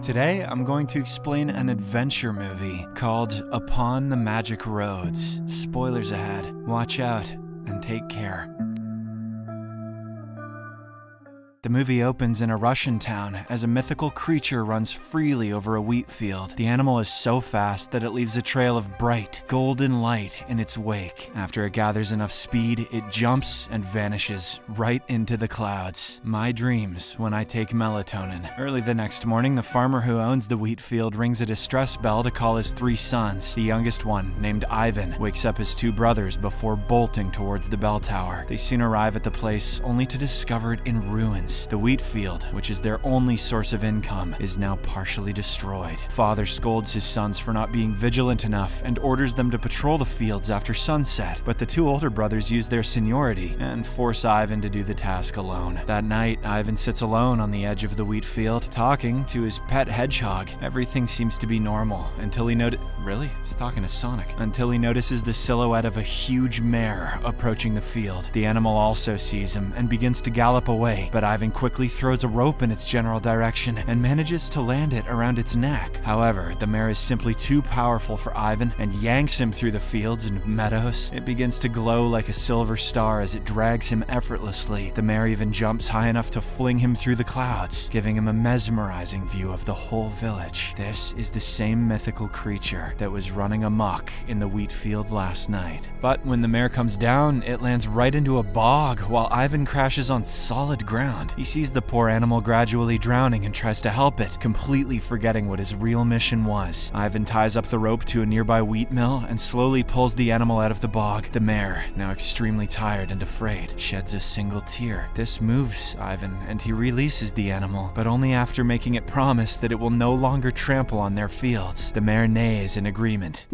Today, I'm going to explain an adventure movie called Upon the Magic Roads. Spoilers ahead. Watch out and take care. The movie opens in a Russian town as a mythical creature runs freely over a wheat field. The animal is so fast that it leaves a trail of bright, golden light in its wake. After it gathers enough speed, it jumps and vanishes right into the clouds. My dreams when I take melatonin. Early the next morning, the farmer who owns the wheat field rings a distress bell to call his 3 sons. The youngest one, named Ivan, wakes up his 2 brothers before bolting towards the bell tower. They soon arrive at the place only to discover it in ruins. The wheat field, which is their only source of income, is now partially destroyed. Father scolds his sons for not being vigilant enough and orders them to patrol the fields after sunset, but the 2 older brothers use their seniority and force Ivan to do the task alone. That night, Ivan sits alone on the edge of the wheat field, talking to his pet hedgehog. Everything seems to be normal until he Really? He's talking to Sonic. Until he notices the silhouette of a huge mare approaching the field. The animal also sees him and begins to gallop away, but Ivan quickly throws a rope in its general direction and manages to land it around its neck. However, the mare is simply too powerful for Ivan and yanks him through the fields and meadows. It begins to glow like a silver star as it drags him effortlessly. The mare even jumps high enough to fling him through the clouds, giving him a mesmerizing view of the whole village. This is the same mythical creature that was running amok in the wheat field last night. But when the mare comes down, it lands right into a bog while Ivan crashes on solid ground. He sees the poor animal gradually drowning and tries to help it, completely forgetting what his real mission was. Ivan ties up the rope to a nearby wheat mill and slowly pulls the animal out of the bog. The mare, now extremely tired and afraid, sheds a single tear. This moves Ivan, and he releases the animal, but only after making it promise that it will no longer trample on their fields. The mare neighs in agreement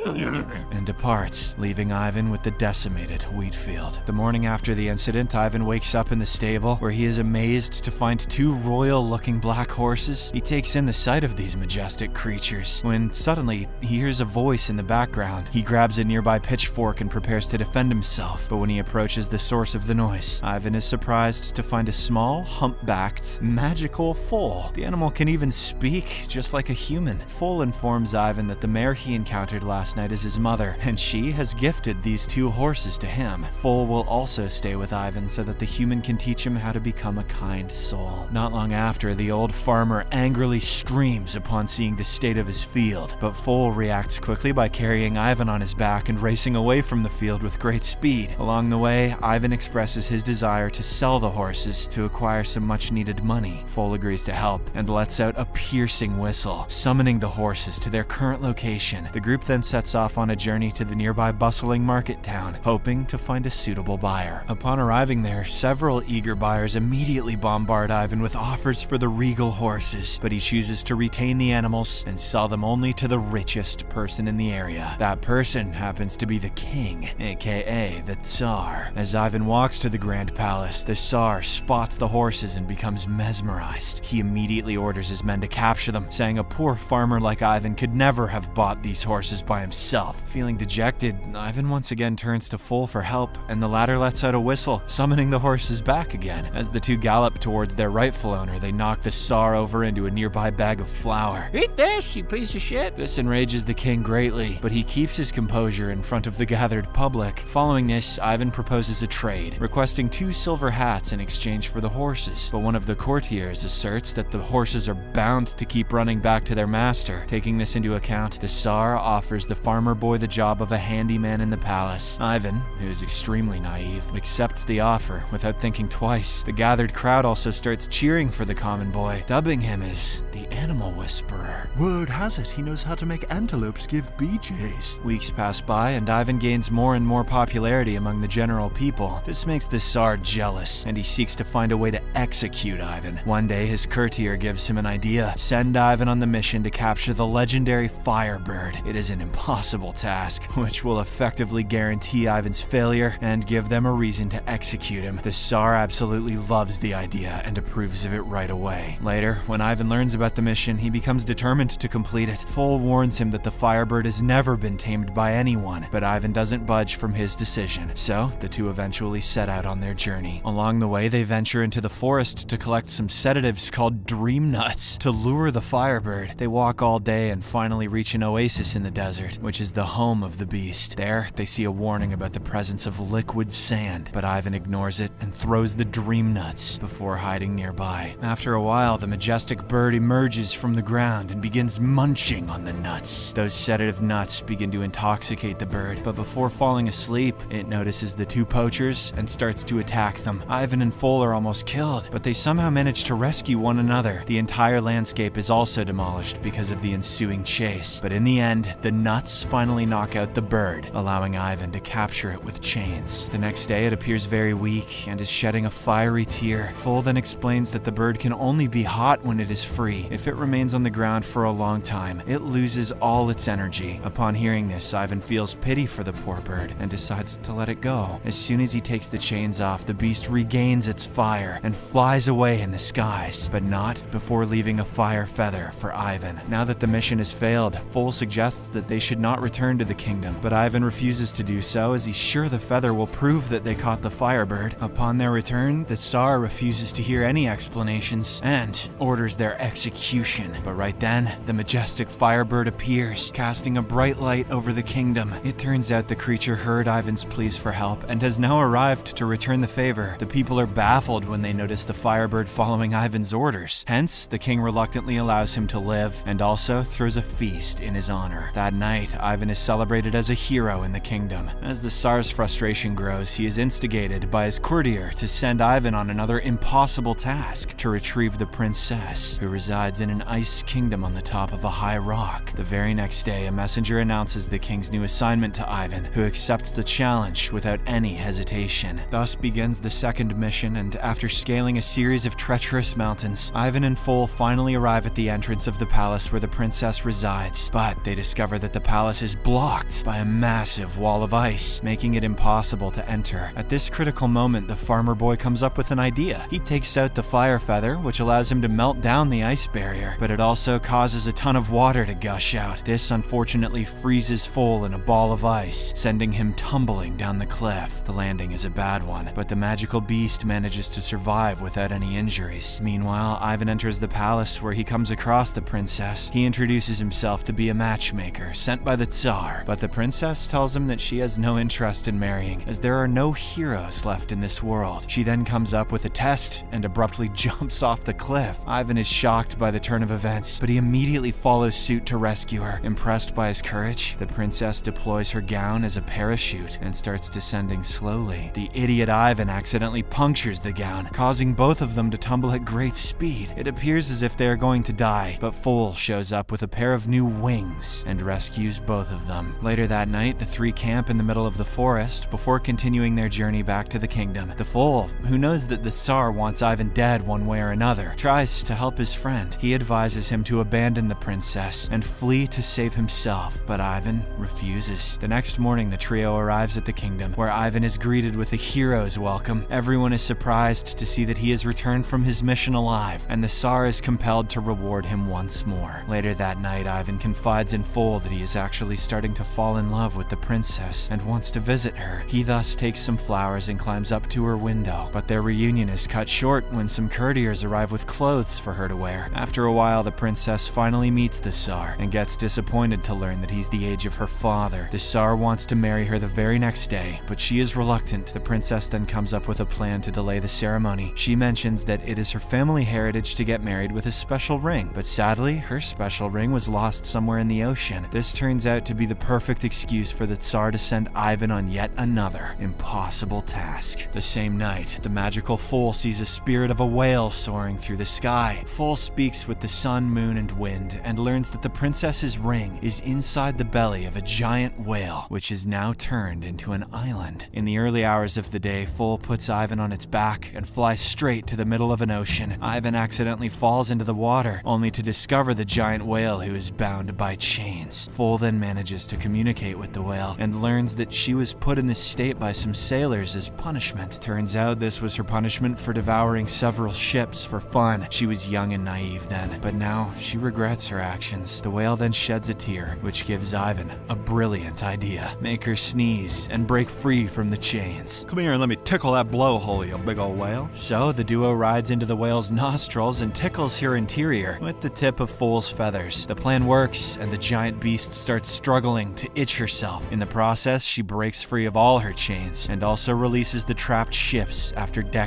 and departs, leaving Ivan with the decimated wheat field. The morning after the incident, Ivan wakes up in the stable where he is amazed to find 2 royal-looking black horses. He takes in the sight of these majestic creatures when suddenly he hears a voice in the background. He grabs a nearby pitchfork and prepares to defend himself, but when he approaches the source of the noise, Ivan is surprised to find a small, humpbacked, magical foal. The animal can even speak, just like a human. Foal informs Ivan that the mare he encountered last night is his mother, and she has gifted these 2 horses to him. Foal will also stay with Ivan so that the human can teach him how to become a kind soul. Not long after, the old farmer angrily screams upon seeing the state of his field, but Foal reacts quickly by carrying Ivan on his back and racing away from the field with great speed. Along the way, Ivan expresses his desire to sell the horses to acquire some much-needed money. Foal agrees to help and lets out a piercing whistle, summoning the horses to their current location. The group then sets off on a journey to the nearby bustling market town, hoping to find a suitable buyer. Upon arriving there, several eager buyers immediately bombard Ivan with offers for the regal horses, but he chooses to retain the animals and sell them only to the richest person in the area. That person happens to be the king, aka the Tsar. As Ivan walks to the grand palace, the Tsar spots the horses and becomes mesmerized. He immediately orders his men to capture them, saying a poor farmer like Ivan could never have bought these horses by himself. Feeling dejected, Ivan once again turns to Foal for help, and the latter lets out a whistle, summoning the horses back again. As the 2 gallop towards their rightful owner, they knock the Tsar over into a nearby bag of flour. "Eat this, you piece of shit!" This enrages the king greatly, but he keeps his composure in front of the gathered public. Following this, Ivan proposes a trade, requesting 2 silver hats in exchange for the horses, but one of the courtiers asserts that the horses are bound to keep running back to their master. Taking this into account, the Tsar offers the farmer boy the job of a handyman in the palace. Ivan, who is extremely naive, accepts the offer without thinking twice. The gathered crowd also starts cheering for the common boy, dubbing him as the Animal Whisperer. Word has it he knows how to make antelopes give BJs. Weeks pass by and Ivan gains more and more popularity among the general people. This makes the Tsar jealous, and he seeks to find a way to execute Ivan. One day his courtier gives him an idea: send Ivan on the mission to capture the legendary Firebird. It is an impossible task, which will effectively guarantee Ivan's failure and give them a reason to execute him. The Tsar absolutely loves the idea and approves of it right away. Later, when Ivan learns about the mission, he becomes determined to complete it. Foal warns him that the Firebird has never been tamed by anyone, but Ivan doesn't budge from his decision. So, the two eventually set out on their journey. Along the way, they venture into the forest to collect some sedatives called dream nuts to lure the Firebird. They walk all day and finally reach an oasis in the desert, which is the home of the beast. There, they see a warning about the presence of liquid sand, but Ivan ignores it and throws the dream nuts before hiding nearby. After a while, the majestic bird emerges from the ground and begins munching on the nuts. Those sedative nuts begin to intoxicate the bird, but before falling asleep, it notices the two poachers and starts to attack them. Ivan and Foal are almost killed, but they somehow manage to rescue one another. The entire landscape is also demolished because of the ensuing chase, but in the end, the nuts finally knock out the bird, allowing Ivan to capture it with chains. The next day, it appears very weak and is shedding a fiery tear. Foal then explains that the bird can only be hot when it is free. If it remains on the ground for a long time, it loses all its energy. Upon hearing this, Ivan feels pity for the poor bird and decides to let it go. As soon as he takes the chains off, the beast regains its fire and flies away in the skies, but not before leaving a fire feather for Ivan. Now that the mission has failed, Foal suggests that they should not return to the kingdom, but Ivan refuses to do so as he's sure the feather will prove that they caught the Firebird. Upon their return, the Tsar refuses to hear any explanations and orders their execution. But right then, the majestic Firebird appears, casting a bright light over the kingdom. It turns out the creature heard Ivan's pleas for help and has now arrived to return the favor. The people are baffled when they notice the Firebird following Ivan's orders. Hence, the king reluctantly allows him to live and also throws a feast in his honor. That night, Ivan is celebrated as a hero in the kingdom. As the Tsar's frustration grows, he is instigated by his courtier to send Ivan on another impossible task: to retrieve the princess, who resides in an ice kingdom on the top of a high rock. The very next day, a messenger announces the king's new assignment to Ivan, who accepts the challenge without any hesitation. Thus begins the second mission, and after scaling a series of treacherous mountains, Ivan and Foal finally arrive at the entrance of the palace where the princess resides. But they discover that the palace is blocked by a massive wall of ice, making it impossible to enter. At this critical moment, the farmer boy comes up with an idea. He takes out the fire feather, which allows him to melt down the ice barrier, but it also causes a ton of water to gush out. This unfortunately freezes Foal in a ball of ice, sending him tumbling down the cliff. The landing is a bad one, but the magical beast manages to survive without any injuries. Meanwhile, Ivan enters the palace where he comes across the princess. He introduces himself to be a matchmaker sent by the Tsar, but the princess tells him that she has no interest in marrying, as there are no heroes left in this world. She then comes up with a test and abruptly jumps off the cliff. Ivan is shocked by the turn of events, but he immediately follows suit to rescue her. Impressed by his courage, the princess deploys her gown as a parachute and starts descending slowly. The idiot Ivan accidentally punctures the gown, causing both of them to tumble at great speed. It appears as if they are going to die, but Foal shows up with a pair of new wings and rescues both of them. Later that night, the three camp in the middle of the forest before continuing their journey back to the kingdom. The Foal, who knows that the Tsar wants Ivan dead one way or another, tries to help his friend. He advises him to abandon the princess and flee to save himself, but Ivan refuses. The next morning, the trio arrives at the kingdom, where Ivan is greeted with a hero's welcome. Everyone is surprised to see that he has returned from his mission alive, and the Tsar is compelled to reward him once more. Later that night, Ivan confides in Foal that he is actually starting to fall in love with the princess and wants to visit her. He thus takes some flowers and climbs up to her window, but their reunion is cut short when some courtiers arrive with clothes for her to wear. After a while, the princess finally meets the Tsar and gets disappointed to learn that he's the age of her father. The Tsar wants to marry her the very next day, but she is reluctant. The princess then comes up with a plan to delay the ceremony. She mentions that it is her family heritage to get married with a special ring, but sadly, her special ring was lost somewhere in the ocean. This turns out to be the perfect excuse for the Tsar to send Ivan on yet another impossible task. The same night, the magical Foal sees a spirit of a whale soaring through the sky. Foal speaks with the sun, moon, and wind and learns that the princess's ring is inside the belly of a giant whale, which is now turned into an island. In the early hours of the day, Foal puts Ivan on its back and flies straight to the middle of an ocean. Ivan accidentally falls into the water, only to discover the giant whale who is bound by chains. Foal then manages to communicate with the whale and learns that she was put in this state by some sailors as punishment. Turns out this was her punishment for devouring several ships for fun. She was young and naive then, but now she regrets her actions. The whale then sheds a tear, which gives Ivan a brilliant idea. Make her sneeze and break free from the chains. Come here and let me tickle that blowhole, you big old whale. So the duo rides into the whale's nostrils and tickles her interior with the tip of Foal's feathers. The plan works, and the giant beast starts struggling to itch herself. In the process, she breaks free of all her chains and also releases the trapped ships after decades.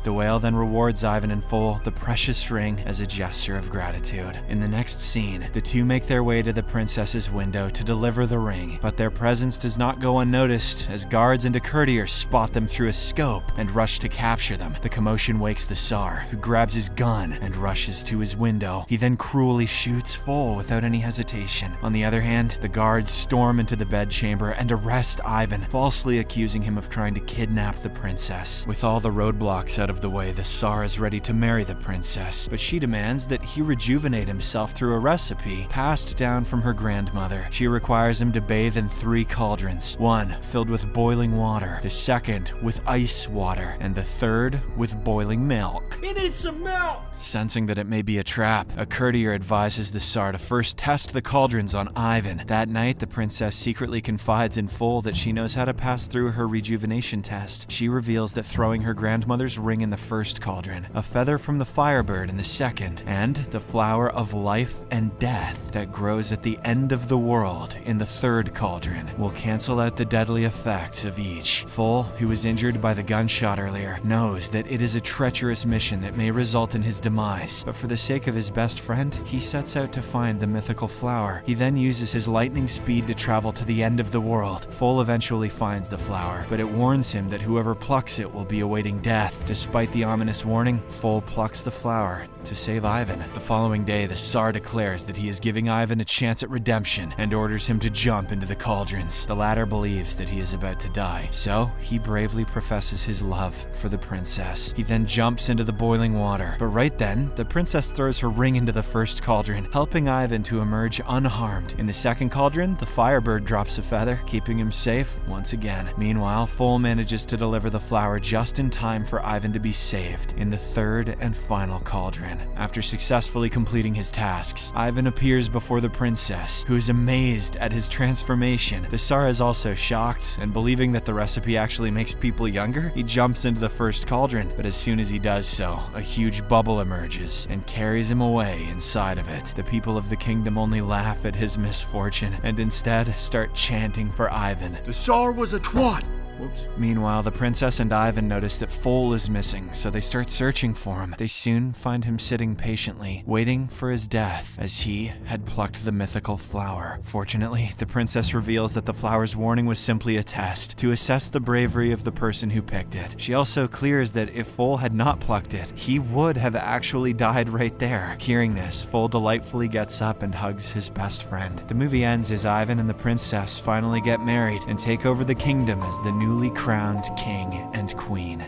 The whale then rewards Ivan and Foal the precious ring as a gesture of gratitude. In the next scene, the two make their way to the princess's window to deliver the ring, but their presence does not go unnoticed as guards and a courtier spot them through a scope and rush to capture them. The commotion wakes the Tsar, who grabs his gun and rushes to his window. He then cruelly shoots Foal without any hesitation. On the other hand, the guards storm into the bedchamber and arrest Ivan, falsely accusing him of trying to kidnap the princess. With all the roadblocks out of the way, the Tsar is ready to marry the princess, but she demands that he rejuvenate himself through a recipe passed down from her grandmother. She requires him to bathe in 3 cauldrons, one filled with boiling water, the second with ice water, and the third with boiling milk. He needs some milk! Sensing that it may be a trap, a courtier advises the Tsar to first test the cauldrons on Ivan. That night, the princess secretly confides in Foal that she knows how to pass through her rejuvenation test. She reveals that throwing her grandmother's ring in the first cauldron, a feather from the firebird in the second, and the flower of life and death that grows at the end of the world in the third cauldron will cancel out the deadly effects of each. Foal, who was injured by the gunshot earlier, knows that it is a treacherous mission that may result in his demise, but for the sake of his best friend, he sets out to find the mythical flower. He then uses his lightning speed to travel to the end of the world. Foal eventually finds the flower, but it warns him that whoever plucks it will be awaiting death. Despite the ominous warning, Foal plucks the flower to save Ivan. The following day, the Tsar declares that he is giving Ivan a chance at redemption and orders him to jump into the cauldrons. The latter believes that he is about to die, so he bravely professes his love for the princess. He then jumps into the boiling water, but right then, the princess throws her ring into the first cauldron, helping Ivan to emerge unharmed. In the second cauldron, the firebird drops a feather, keeping him safe once again. Meanwhile, Foal manages to deliver the flower just in time for Ivan to be saved in the third and final cauldron. After successfully completing his tasks, Ivan appears before the princess, who is amazed at his transformation. The Tsar is also shocked, and believing that the recipe actually makes people younger, he jumps into the first cauldron, but as soon as he does so, a huge bubble emerges and carries him away inside of it. The people of the kingdom only laugh at his misfortune and instead start chanting for Ivan. The Tsar was a twat! Whoops. Meanwhile, the princess and Ivan notice that Foal is missing, so they start searching for him. They soon find him sitting patiently, waiting for his death, as he had plucked the mythical flower. Fortunately, the princess reveals that the flower's warning was simply a test to assess the bravery of the person who picked it. She also clears that if Foal had not plucked it, he would have actually died right there. Hearing this, Foal delightfully gets up and hugs his best friend. The movie ends as Ivan and the princess finally get married and take over the kingdom as the newly crowned king and queen.